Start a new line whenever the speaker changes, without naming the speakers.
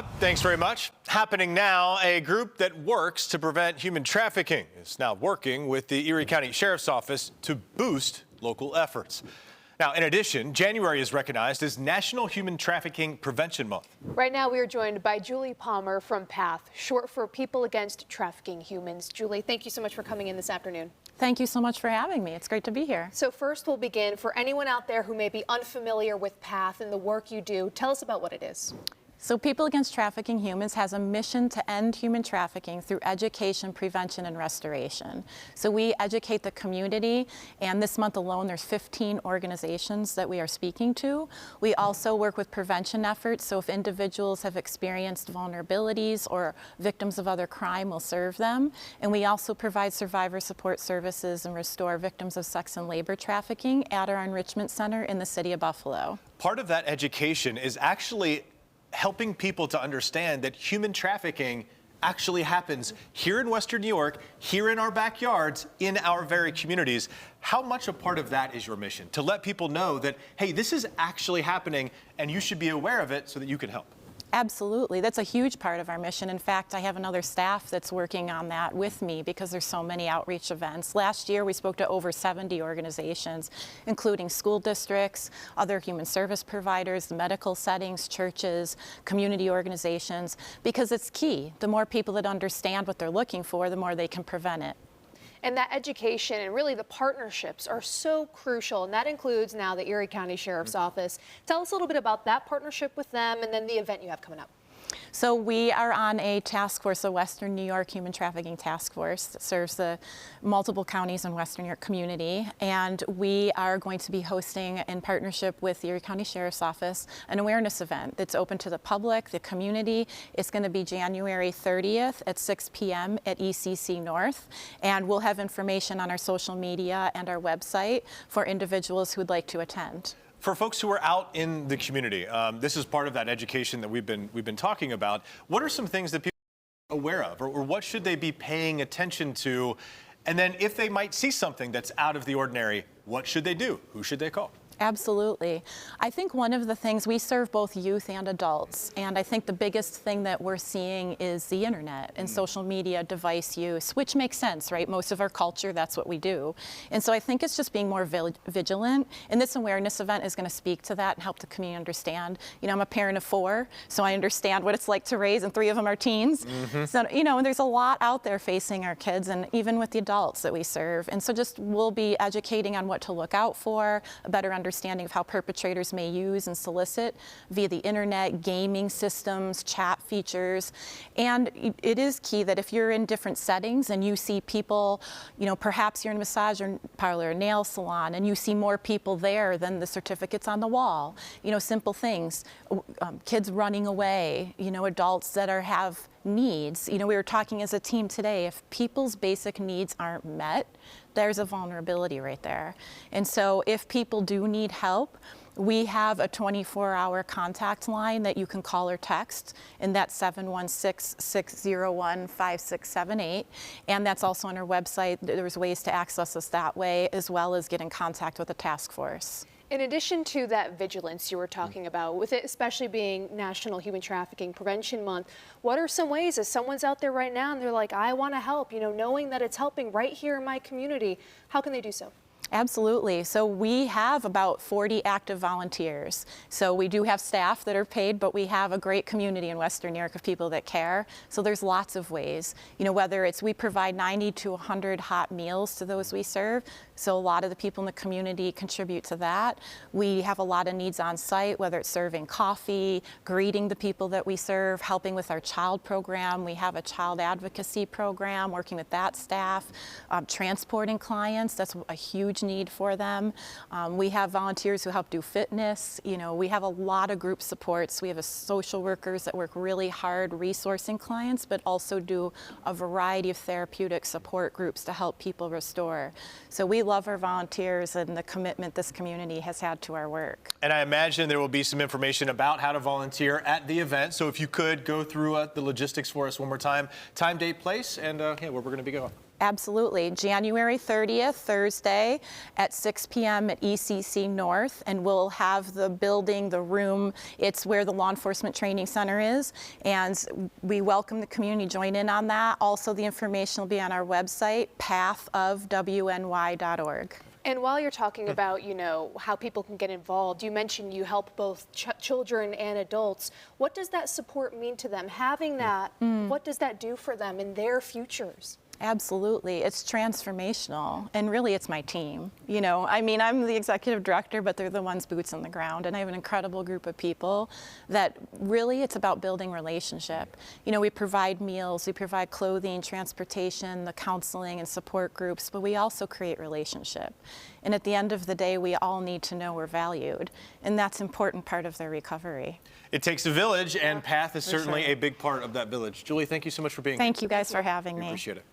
Todd, thanks very much. Happening now, a group that works to prevent human trafficking is now working with the Erie County Sheriff's Office to boost local efforts. Now, in addition, January is recognized as National Human Trafficking Prevention Month.
Right now, we are joined by Julie Palmer from PATH, short for People Against Trafficking Humans. Julie, thank you so much for coming in this afternoon.
Thank you so much for having me. It's great to be here.
So first, we'll begin. For anyone out there who may be unfamiliar with PATH and the work you do, tell us about what it is.
So People Against Trafficking Humans has a mission to end human trafficking through education, prevention, and restoration. So we educate the community, and this month alone there's 15 organizations that we are speaking to. We also work with prevention efforts, so if individuals have experienced vulnerabilities or victims of other crime, we'll serve them. And we also provide survivor support services and restore victims of sex and labor trafficking at our Enrichment Center in the city of Buffalo.
Part of that education is actually helping people to understand that human trafficking actually happens here in Western New York, here in our backyards, in our very communities. How much a part of that is your mission? To let people know that, hey, this is actually happening and you should be aware of it so that you can help.
Absolutely. That's a huge part of our mission. In fact, I have another staff that's working on that with me because there's so many outreach events. Last year, we spoke to over 70 organizations, including school districts, other human service providers, medical settings, churches, community organizations, because it's key. The more people that understand what they're looking for, the more they can prevent it.
And that education and really the partnerships are so crucial, and that includes now the Erie County Sheriff's Office. Tell us a little bit about that partnership with them and then the event you have coming up.
So we are on a task force, a Western New York Human Trafficking Task Force that serves the multiple counties in Western New York community. And we are going to be hosting, in partnership with the Erie County Sheriff's Office, an awareness event that's open to the public, the community. It's going to be January 30th at 6 p.m. at ECC North. And we'll have information on our social media and our website for individuals who'd like to attend.
For folks who are out in the community, this is part of that education that we've been talking about. What are some things that people are aware of, or what should they be paying attention to? And then if they might see something that's out of the ordinary, what should they do? Who should they call?
Absolutely. I think one of the things, we serve both youth and adults, and I think the biggest thing that we're seeing is the internet and social media device use, which makes sense, right? Most of our culture, that's what we do. And so I think it's just being more vigilant, and this awareness event is going to speak to that and help the community understand. You know, I'm a parent of 4, so I understand what it's like to raise, and 3 of them are teens. So, you know, and there's a lot out there facing our kids, and even with the adults that we serve. And so just we'll be educating on what to look out for, a better understanding of how perpetrators may use and solicit via the internet, gaming systems, chat features. And it is key that if you're in different settings and you see people, you know, perhaps you're in a massage parlor, a nail salon, and you see more people there than the certificates on the wall. You know, simple things, kids running away, you know, adults that have needs. You know, we were talking as a team today, if people's basic needs aren't met, there's a vulnerability right there. And so if people do need help, we have a 24-hour contact line that you can call or text, and that's 716-601-5678. And that's also on our website. There's ways to access us that way, as well as get in contact with the task force.
In addition to that vigilance you were talking about, with it especially being National Human Trafficking Prevention Month, what are some ways, if someone's out there right now and they're like, I want to help, you know, knowing that it's helping right here in my community, how can they do so?
Absolutely. So we have about 40 active volunteers. So we do have staff that are paid, but we have a great community in Western New York of people that care. So there's lots of ways, you know, whether it's we provide 90 to 100 hot meals to those we serve. So a lot of the people in the community contribute to that. We have a lot of needs on site, whether it's serving coffee, greeting the people that we serve, helping with our child program. We have a child advocacy program, working with that staff, transporting clients. That's a huge need for them. We have volunteers who help do fitness. You know, we have a lot of group supports. We have social workers that work really hard resourcing clients, but also do a variety of therapeutic support groups to help people restore. So we love our volunteers and the commitment this community has had to our work.
And I imagine there will be some information about how to volunteer at the event. So if you could go through the logistics for us one more time, time, date, place, and where we're going to be going.
Absolutely. January 30th, Thursday at 6 p.m. at ECC North, and we'll have the building, the room, it's where the Law Enforcement Training Center is, and we welcome the community to join in on that. Also, the information will be on our website, pathofwny.org.
And while you're talking about, you know, how people can get involved, you mentioned you help both children and adults. What does that support mean to them? Having that, what does that do for them in their futures?
Absolutely. It's transformational. And really, it's my team. You know, I mean, I'm the executive director, but they're the ones boots on the ground. And I have an incredible group of people that really it's about building relationship. You know, we provide meals, we provide clothing, transportation, the counseling and support groups, but we also create relationship. And at the end of the day, we all need to know we're valued. And that's an important part of their recovery.
It takes a village, and PATH is certainly a big part of that village. Julie, thank you so much for being here.
Thank you guys for having me.
Appreciate it.